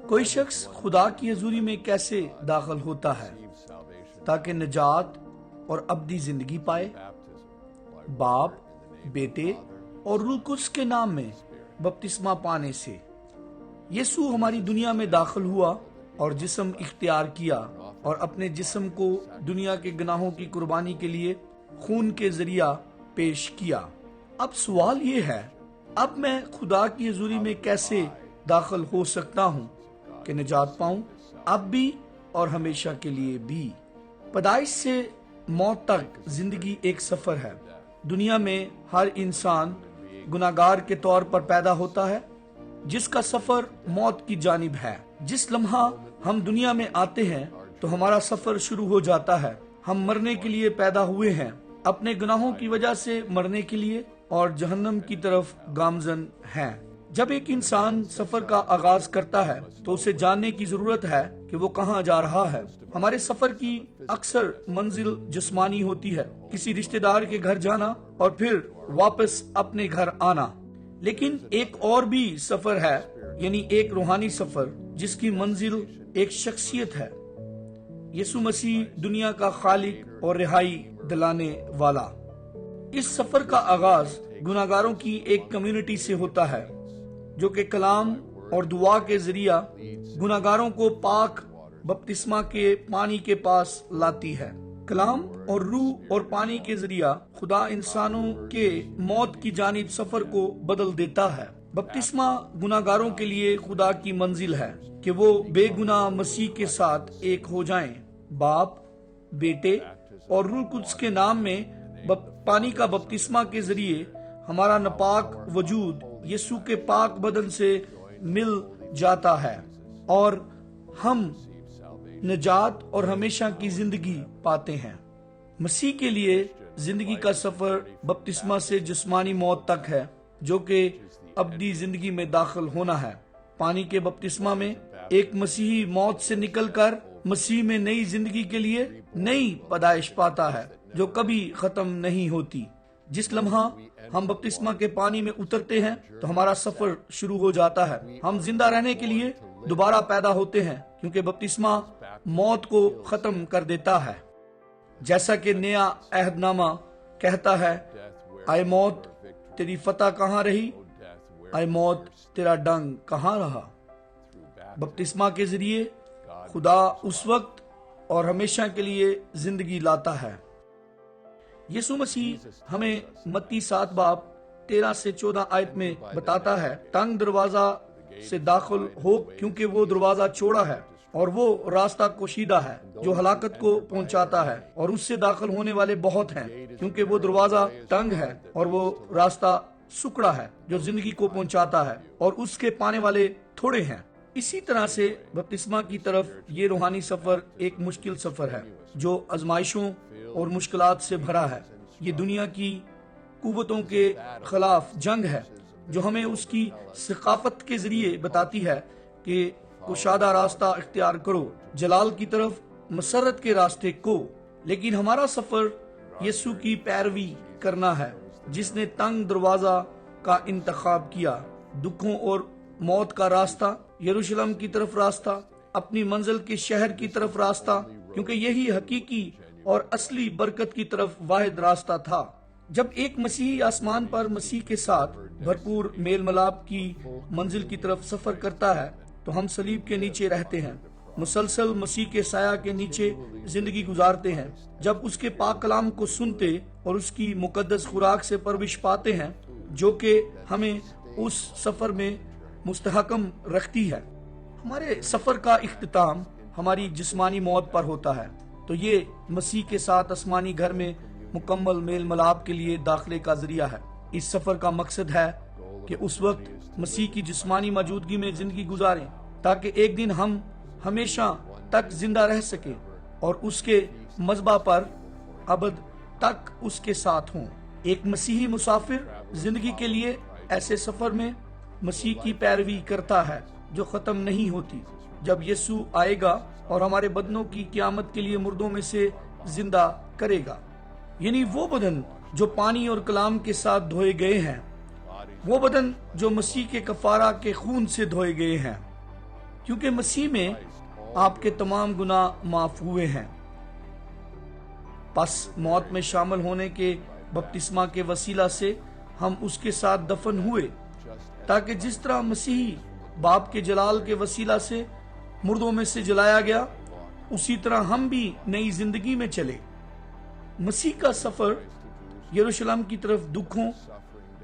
کوئی شخص خدا کی حضوری میں کیسے داخل ہوتا ہے تاکہ نجات اور ابدی زندگی پائے؟ باپ، بیٹے اور روح القدس کے نام میں بپتسمہ پانے سے۔ یسوع ہماری دنیا میں داخل ہوا اور جسم اختیار کیا اور اپنے جسم کو دنیا کے گناہوں کی قربانی کے لیے خون کے ذریعہ پیش کیا۔ اب سوال یہ ہے، اب میں خدا کی حضوری میں کیسے داخل ہو سکتا ہوں کہ نجات پاؤں، اب بھی اور ہمیشہ کے لیے بھی؟ پیدائش سے موت تک زندگی ایک سفر ہے۔ دنیا میں ہر انسان گناہگار کے طور پر پیدا ہوتا ہے، جس کا سفر موت کی جانب ہے۔ جس لمحہ ہم دنیا میں آتے ہیں تو ہمارا سفر شروع ہو جاتا ہے۔ ہم مرنے کے لیے پیدا ہوئے ہیں، اپنے گناہوں کی وجہ سے مرنے کے لیے اور جہنم کی طرف گامزن ہیں۔ جب ایک انسان سفر کا آغاز کرتا ہے تو اسے جاننے کی ضرورت ہے کہ وہ کہاں جا رہا ہے۔ ہمارے سفر کی اکثر منزل جسمانی ہوتی ہے، کسی رشتہ دار کے گھر جانا اور پھر واپس اپنے گھر آنا۔ لیکن ایک اور بھی سفر ہے، یعنی ایک روحانی سفر جس کی منزل ایک شخصیت ہے، یسوع مسیح دنیا کا خالق اور رہائی دلانے والا۔ اس سفر کا آغاز گناہگاروں کی ایک کمیونٹی سے ہوتا ہے جو کہ کلام اور دعا کے ذریعہ گناہگاروں کو پاک بپتسمہ کے پانی کے پاس لاتی ہے۔ کلام اور روح اور پانی کے ذریعہ خدا انسانوں کے موت کی جانب سفر کو بدل دیتا ہے۔ بپتسمہ گناہگاروں کے لیے خدا کی منزل ہے کہ وہ بے گناہ مسیح کے ساتھ ایک ہو جائیں۔ باپ، بیٹے اور روح القدس کے نام میں پانی کا بپتسمہ کے ذریعے ہمارا ناپاک وجود یسوع کے پاک بدن سے مل جاتا ہے اور ہم نجات اور ہمیشہ کی زندگی پاتے ہیں۔ مسیح کے لیے زندگی کا سفر بپتسمہ سے جسمانی موت تک ہے، جو کہ ابدی زندگی میں داخل ہونا ہے۔ پانی کے بپتسمہ میں ایک مسیحی موت سے نکل کر مسیح میں نئی زندگی کے لیے نئی پیدائش پاتا ہے جو کبھی ختم نہیں ہوتی۔ جس لمحہ ہم بپتسمہ کے پانی میں اترتے ہیں تو ہمارا سفر شروع ہو جاتا ہے۔ ہم زندہ رہنے کے لیے دوبارہ پیدا ہوتے ہیں، کیونکہ بپتسمہ موت کو ختم کر دیتا ہے۔ جیسا کہ نیا عہد نامہ کہتا ہے، اے موت تیری فتح کہاں رہی، اے موت تیرا ڈنگ کہاں رہا۔ بپتسمہ کے ذریعے خدا اس وقت اور ہمیشہ کے لیے زندگی لاتا ہے۔ یسوع مسیح ہمیں متی 7 باب 13 سے 14 آیت میں بتاتا ہے، تنگ دروازہ سے داخل ہو کیونکہ وہ دروازہ چوڑا ہے اور وہ راستہ کشیدہ ہے جو ہلاکت کو پہنچاتا ہے، اور اس سے داخل ہونے والے بہت ہیں، کیونکہ وہ دروازہ تنگ ہے اور وہ راستہ سکڑا ہے جو زندگی کو پہنچاتا ہے، اور اس کے پانے والے تھوڑے ہیں۔ اسی طرح سے بپتسمہ کی طرف یہ روحانی سفر ایک مشکل سفر ہے جو آزمائشوں اور مشکلات سے بھرا ہے۔ یہ دنیا کی قوتوں کے خلاف جنگ ہے جو ہمیں اس کی ثقافت کے ذریعے بتاتی ہے کہ کشادہ راستہ اختیار کرو، جلال کی طرف، مسرت کے راستے کو۔ لیکن ہمارا سفر یسوع کی پیروی کرنا ہے، جس نے تنگ دروازہ کا انتخاب کیا، دکھوں اور موت کا راستہ، یروشلم کی طرف راستہ، اپنی منزل کے شہر کی طرف راستہ، کیونکہ یہی حقیقی اور اصلی برکت کی طرف واحد راستہ تھا۔ جب ایک مسیحی آسمان پر مسیح کے ساتھ بھرپور میل ملاپ کی منزل کی طرف سفر کرتا ہے تو ہم صلیب کے نیچے رہتے ہیں، مسلسل مسیح کے سایہ کے نیچے زندگی گزارتے ہیں۔ جب اس کے پاک کلام کو سنتے اور اس کی مقدس خوراک سے پرورش پاتے ہیں، جو کہ ہمیں اس سفر میں مستحکم رکھتی ہے۔ ہمارے سفر کا اختتام ہماری جسمانی موت پر ہوتا ہے، تو یہ مسیح کے ساتھ آسمانی گھر میں مکمل میل ملاپ کے لیے داخلے کا ذریعہ ہے۔ اس سفر کا مقصد ہے کہ اس وقت مسیح کی جسمانی موجودگی میں زندگی گزاریں تاکہ ایک دن ہم ہمیشہ تک زندہ رہ سکیں اور اس کے مذبح پر ابد تک اس کے ساتھ ہوں۔ ایک مسیحی مسافر زندگی کے لیے ایسے سفر میں مسیح کی پیروی کرتا ہے جو ختم نہیں ہوتی۔ جب یسوع آئے گا اور ہمارے بدنوں کی قیامت کے لیے مردوں میں سے زندہ کرے گا، یعنی وہ بدن جو پانی اور کلام کے ساتھ دھوئے گئے ہیں، وہ بدن جو مسیح کے کفارہ کے خون سے دھوئے گئے ہیں، کیونکہ مسیح میں آپ کے تمام گناہ معاف ہوئے ہیں۔ پس موت میں شامل ہونے کے بپتسمہ کے وسیلہ سے ہم اس کے ساتھ دفن ہوئے، تاکہ جس طرح مسیحی باپ کے جلال کے وسیلہ سے مردوں میں سے جلایا گیا، اسی طرح ہم بھی نئی زندگی میں چلے۔ مسیح کا سفر یروشلم کی طرف دکھوں،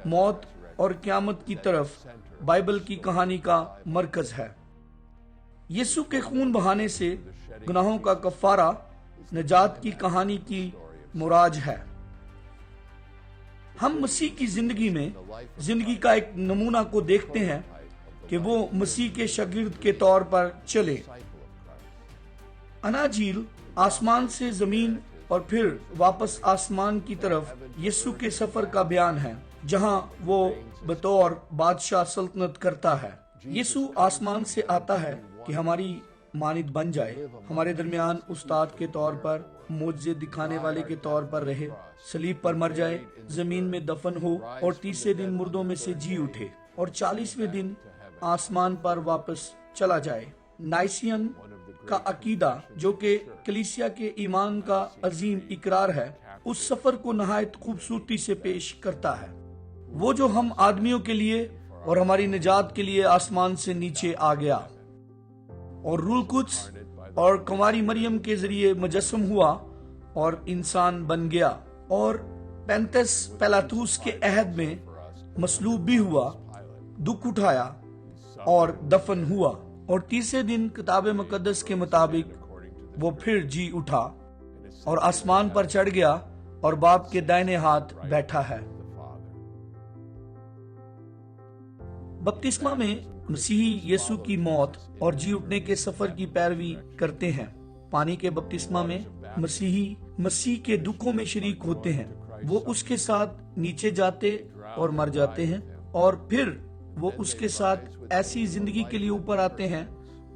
موت اور قیامت کی طرف بائبل کی کہانی کا مرکز ہے۔ یسوع کے خون بہانے سے گناہوں کا کفارہ نجات کی کہانی کی مراج ہے۔ ہم مسیح کی زندگی کا ایک نمونہ کو دیکھتے ہیں کہ وہ مسیح کے شاگرد کے طور پر چلے۔ اناجیل آسمان سے زمین اور پھر واپس آسمان کی طرف یسوع کے سفر کا بیان ہے، جہاں وہ بطور بادشاہ سلطنت کرتا ہے۔ یسوع آسمان سے آتا ہے کہ ہماری مانند بن جائے، ہمارے درمیان استاد کے طور پر، معجزے دکھانے والے کے طور پر رہے، صلیب پر مر جائے، زمین میں دفن ہو اور تیسرے دن مردوں میں سے جی اٹھے اور 40ویں دن آسمان پر واپس چلا جائے۔ نائسین کا عقیدہ، جو کہ کلیسیا کے ایمان کا عظیم اقرار ہے، اس سفر کو نہایت خوبصورتی سے پیش کرتا ہے۔ وہ جو ہم آدمیوں کے لیے اور ہماری نجات کے لیے آسمان سے نیچے آ گیا اور روح القدس اور کنواری مریم کے ذریعے مجسم ہوا اور انسان بن گیا، اور پینتس پیلاطوس کے عہد میں مصلوب بھی ہوا، دکھ اٹھایا اور دفن ہوا، اور تیسرے دن کتاب مقدس کے مطابق وہ پھر جی اٹھا اور آسمان پر چڑھ گیا اور باپ کے دائنے ہاتھ بیٹھا ہے۔ بپتسمہ میں مسیحی یسوع کی موت اور جی اٹھنے کے سفر کی پیروی کرتے ہیں۔ پانی کے بپتسمہ میں مسیحی مسیح کے دکھوں میں شریک ہوتے ہیں، وہ اس کے ساتھ نیچے جاتے اور مر جاتے ہیں، اور پھر وہ اس کے ساتھ ایسی زندگی کے لیے اوپر آتے ہیں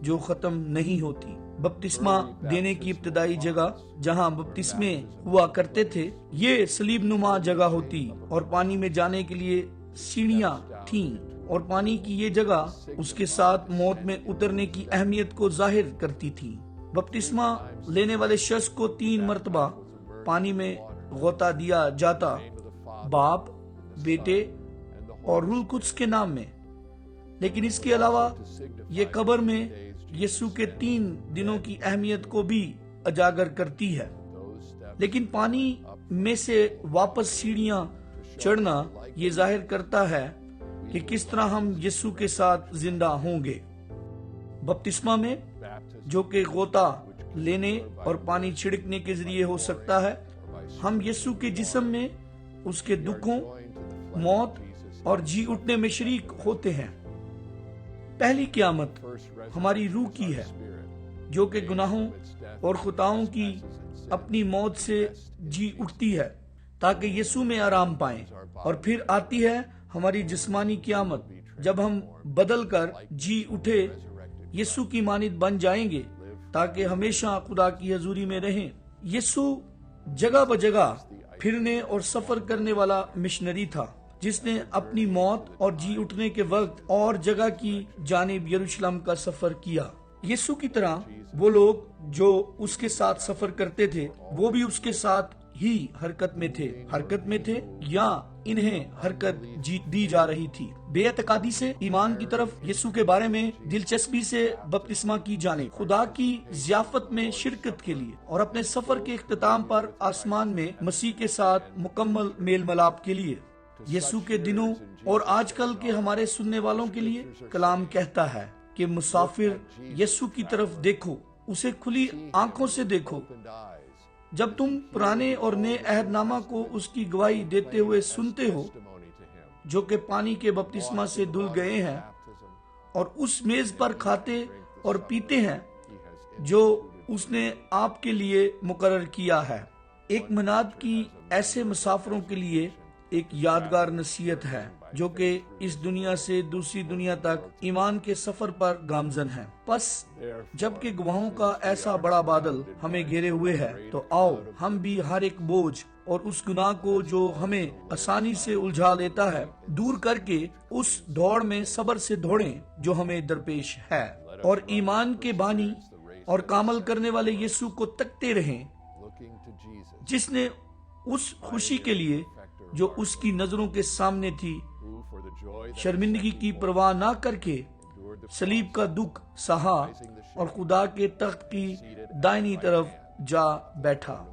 جو ختم نہیں ہوتی۔ بپتسمہ دینے کی ابتدائی جگہ جہاں بپتسمے ہوا کرتے تھے، یہ صلیب نما جگہ ہوتی اور پانی میں جانے کے لیے سیڑھیاں تھیں، اور پانی کی یہ جگہ اس کے ساتھ موت میں اترنے کی اہمیت کو ظاہر کرتی تھی۔ بپتسمہ لینے والے شخص کو 3 مرتبہ پانی میں غوطہ دیا جاتا، باپ، بیٹے اور روح القدس کے نام میں، لیکن اس کے علاوہ یہ قبر میں یسوع کے 3 دنوں کی اہمیت کو بھی اجاگر کرتی ہے۔ لیکن پانی میں سے واپس سیڑھیاں چڑھنا یہ ظاہر کرتا ہے کہ کس طرح ہم یسوع کے ساتھ زندہ ہوں گے۔ بپتسمہ میں، جو کہ غوطہ لینے اور پانی چھڑکنے کے ذریعے ہو سکتا ہے، ہم یسوع کے جسم میں اس کے دکھوں، موت اور جی اٹھنے میں شریک ہوتے ہیں۔ پہلی قیامت ہماری روح کی ہے، جو کہ گناہوں اور خطاؤں کی اپنی موت سے جی اٹھتی ہے تاکہ یسوع میں آرام پائیں، اور پھر آتی ہے ہماری جسمانی قیامت، جب ہم بدل کر جی اٹھے یسوع کی مانند بن جائیں گے تاکہ ہمیشہ خدا کی حضوری میں رہیں۔ یسوع جگہ بجگہ پھرنے اور سفر کرنے والا مشنری تھا، جس نے اپنی موت اور جی اٹھنے کے وقت اور جگہ کی جانب یروشلم کا سفر کیا۔ یسوع کی طرح وہ لوگ جو اس کے ساتھ سفر کرتے تھے، وہ بھی اس کے ساتھ ہی حرکت میں تھے یا انہیں حرکت دی جا رہی تھی۔ بے اعتقادی سے ایمان کی طرف یسوع کے بارے میں دلچسپی سے بپتسمہ کی جانب، خدا کی ضیافت میں شرکت کے لیے، اور اپنے سفر کے اختتام پر آسمان میں مسیح کے ساتھ مکمل میل ملاپ کے لیے۔ یسوع کے دنوں اور آج کل کے ہمارے سننے والوں کے لیے کلام کہتا ہے کہ مسافر یسوع کی طرف دیکھو، اسے کھلی آنکھوں سے دیکھو۔ جب تم پرانے اور نئے عہد نامہ کو اس کی گواہی دیتے ہوئے سنتے ہو، جو کہ پانی کے بپتسمہ سے دھل گئے ہیں، اور اس میز پر کھاتے اور پیتے ہیں جو اس نے آپ کے لیے مقرر کیا ہے۔ ایک مناد کی ایسے مسافروں کے لیے ایک یادگار نصیحت ہے جو کہ اس دنیا سے دوسری دنیا تک ایمان کے سفر پر گامزن ہے۔ پس جب کہ گواہوں کا ایسا بڑا بادل ہمیں گھیرے ہوئے ہے، تو آؤ ہم بھی ہر ایک بوجھ اور اس گناہ کو جو ہمیں آسانی سے الجھا لیتا ہے دور کر کے اس دوڑ میں صبر سے دوڑیں جو ہمیں درپیش ہے، اور ایمان کے بانی اور کامل کرنے والے یسوع کو تکتے رہیں، جس نے اس خوشی کے لیے جو اس کی نظروں کے سامنے تھی شرمندگی کی پرواہ نہ کر کے صلیب کا دکھ سہا اور خدا کے تخت کی دائنی طرف جا بیٹھا۔